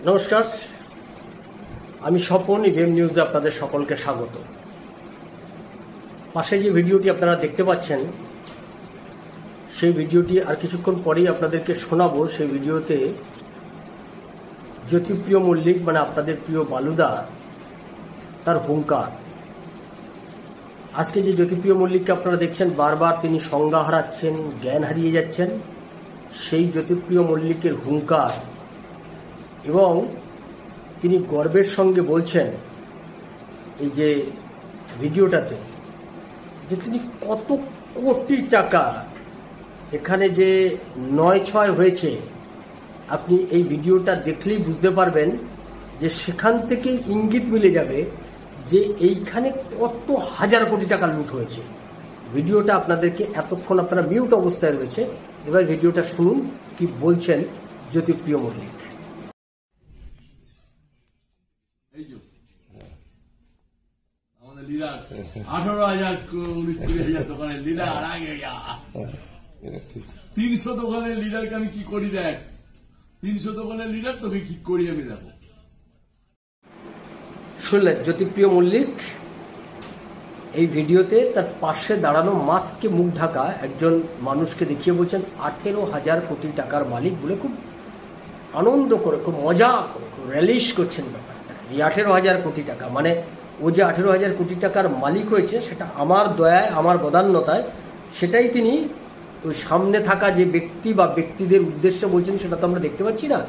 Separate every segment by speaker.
Speaker 1: নমস্কার, আমি স্বপন। ইভিএম নিউজে আপনাদের সকলকে স্বাগত। পাশে যে ভিডিওটি আপনারা দেখতে পাচ্ছেন সেই ভিডিওটি আর কিছুক্ষণ পরেই আপনাদেরকে শোনাবো। সেই ভিডিওতে জ্যোতিপ্রিয় মল্লিক মানে আপনাদের প্রিয় বালুদা তার হুঙ্কার। আজকে যে জ্যোতিপ্রিয় মল্লিককে আপনারা দেখছেন বারবার তিনি সংজ্ঞা হারাচ্ছেন, জ্ঞান হারিয়ে যাচ্ছেন, সেই জ্যোতিপ্রিয় মল্লিকের হুঙ্কার এবং তিনি গর্বের সঙ্গে বলছেন এই যে ভিডিওটাতে যে তিনি কত কোটি টাকা এখানে যে ৯-৬ হয়েছে। আপনি এই ভিডিওটা দেখলেই বুঝতে পারবেন যে সেখান থেকে ইঙ্গিত মিলে যাবে যে এইখানে কত হাজার কোটি টাকা লুট হয়েছে। ভিডিওটা আপনাদেরকে এতক্ষণ আপনারা মিউট অবস্থায় রয়েছে, এবার ভিডিওটা শুনুন কি বলছেন জ্যোতিপ্রিয় মল্লিক।
Speaker 2: আমাদের লিডার 18,000-19,000 দোকানের লিডার 300 দোকানের লিডারকে আমি কি করি দেখ। 300 দোকানের লিডার তোকে কি করি আমি দেখো।
Speaker 1: শুনলেন জ্যোতিপ্রিয় মল্লিক এই ভিডিওতে তার পাশে দাঁড়ানো মাস্কে মুখ ঢাকা একজন মানুষকে দেখিয়ে বলছেন 18,000 কোটি টাকার মালিক বলে খুব আনন্দ করে, খুব মজা করে, খুব রিলিশ করছেন ব্যাপারটা। এই 18,000 কোটি টাকা মানে ও যে 18,000 কোটি টাকার মালিক হয়েছে সেটা আমার দয়ায়, আমার বদান্যতায়, সেটাই তিনি ওই সামনে থাকা যে ব্যক্তি বা ব্যক্তিদের উদ্দেশ্যে বলছেন সেটা তো আমরা দেখতে পাচ্ছি না।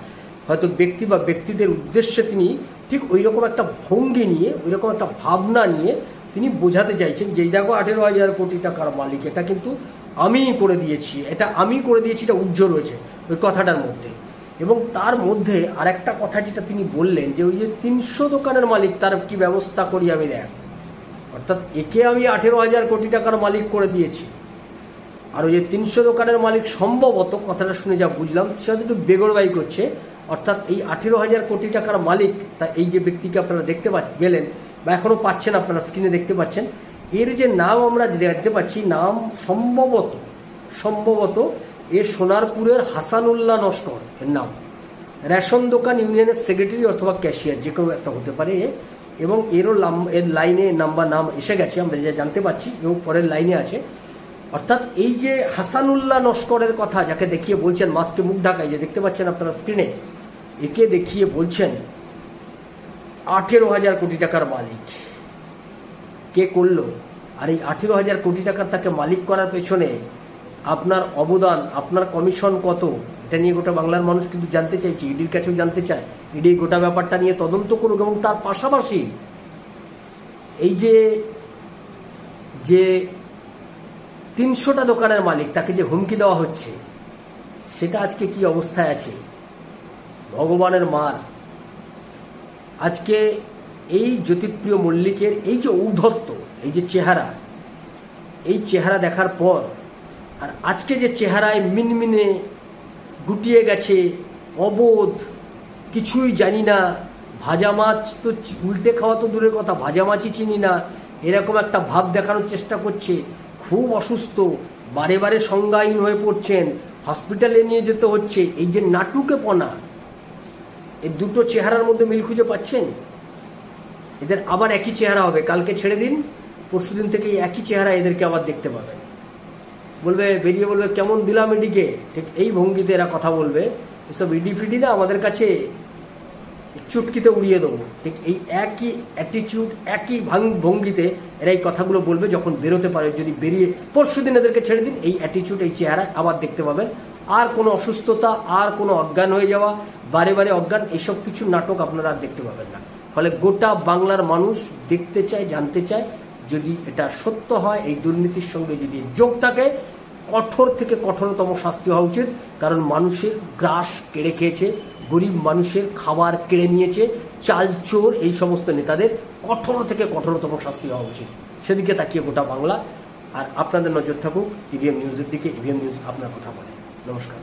Speaker 1: হয়তো ব্যক্তি বা ব্যক্তিদের উদ্দেশ্যে তিনি ঠিক ওই রকম একটা ভঙ্গি নিয়ে, ওই রকম একটা ভাবনা নিয়ে তিনি বোঝাতে চাইছেন যে দেখো 18,000 কোটি টাকার মালিক, এটা কিন্তু আমিই করে দিয়েছি, এটা আমি করে দিয়েছি, এটা উজ্জ্বল রয়েছে ওই কথাটার মধ্যে। এবং তার মধ্যে আর একটা কথা যেটা তিনি বললেন যে ওই যে 300 দোকানের মালিক তার কি ব্যবস্থা করি আমি দেখ, অর্থাৎ একে আমি 18,000 কোটি টাকার মালিক করে দিয়েছি। আর ওই যে 300 দোকানের মালিক সম্ভবত, কথাটা শুনে যা বুঝলাম, সেটা একটু বেগরবাই করছে। অর্থাৎ এই 18,000 কোটি টাকার মালিক তা এই যে ব্যক্তিকে আপনারা দেখতে গেলেন বা এখনো পাচ্ছেন, আপনারা স্ক্রিনে দেখতে পাচ্ছেন, এর যে নাম আমরা দেখতে পাচ্ছি, নাম সম্ভবত এ সোনারপুরের হাসানুল্লাহ নস্কর এর নাম। রেশন দোকান ইউনিয়নের সেক্রেটারি অথবা ক্যাশিয়ার যে কোনো একটা হতে পারে। এবং এর লাইনে নাম এসে গেছে, আমরা যা জানতে পারছি, এবং পরের লাইনে আছে। অর্থাৎ এই যে হাসানুল্লাহ নস্করের কথা যাকে দেখিয়ে বলছেন মাস্কে মুখ ঢাকায়, যে দেখতে পাচ্ছেন আপনারা স্ক্রিনে, একে দেখিয়ে বলছেন 18,000 কোটি টাকার মালিক। কে করলো? আর এই 18,000 কোটি টাকার তাকে মালিক করার পেছনে আপনার অবদান, আপনার কমিশন কত, এটা নিয়ে গোটা বাংলার মানুষ কিন্তু জানতে চাইছে, ইডির কাছেও জানতে চায়। ইডি গোটা ব্যাপারটা নিয়ে তদন্ত করুক এবং তার পাশাপাশি এই যে 300টা দোকানের মালিক তাকে যে হুমকি দেওয়া হচ্ছে সেটা আজকে কি অবস্থায় আছে, ভগবানের মার। আজকে এই জ্যোতিপ্রিয় মল্লিকের এই যে ঔদ্ধত্য, এই যে চেহারা, এই চেহারা দেখার পর আর আজকে যে চেহারায় মিনমিনে গুটিয়ে গেছে, অবোধ, কিছুই জানি না, ভাজা মাছ তো উল্টে খাওয়া তো দূরের কথা, ভাজা মাছই চিনি না, এরকম একটা ভাব দেখানোর চেষ্টা করছে। খুব অসুস্থ, বারে বারে সংজ্ঞাহীন হয়ে পড়ছেন, হসপিটালে নিয়ে যেতে হচ্ছে। এই যে নাটুকেপনা, এই দুটো চেহারার মধ্যে মিল খুঁজে পাচ্ছেন? এদের আবার একই চেহারা হবে, কালকে ছেড়ে দিন, পরশুদিন থেকে একই চেহারা এদেরকে আবার দেখতে পাবেন। বেরিয়ে বলবে কেমন দিলাম ইডিকে, ঠিক এই ভঙ্গিতে এরা কথা বলবে। এসব ইডি ফিডি না, আমাদের কাছে চুটকিতে উড়িয়ে দেবো। ঠিক এই একই অ্যাটিটিউড, একই ভঙ্গিতে এরা এই কথাগুলো বলবে যখন বেরোতে পারে। যদি বেরিয়ে পরশুদিন এদেরকে ছেড়ে দিন, এই অ্যাটিটিউড, এই চেহারা আবার দেখতে পাবেন। আর কোনো অসুস্থতা, আর কোনো অজ্ঞান হয়ে যাওয়া, বারে বারে অজ্ঞান, এইসব কিছু নাটক আপনারা আর দেখতে পাবেন না। ফলে গোটা বাংলার মানুষ দেখতে চায়, জানতে চায়, যদি এটা সত্য হয়, এই দুর্নীতির সঙ্গে যদি যোগ থাকে, কঠোর থেকে কঠোরতম শাস্তি হওয়া উচিত। কারণ মানুষের গ্রাস কেড়ে খেয়েছে, গরিব মানুষের খাবার কেড়ে নিয়েছে চাল চোর, এই সমস্ত নেতাদের কঠোর থেকে কঠোরতম শাস্তি হওয়া উচিত। সেদিকে তাকিয়ে গোটা বাংলা। আর আপনাদের নজর থাকুক ইভিএম নিউজের দিকে। ইভিএম নিউজ আপনার কথা বলে। নমস্কার।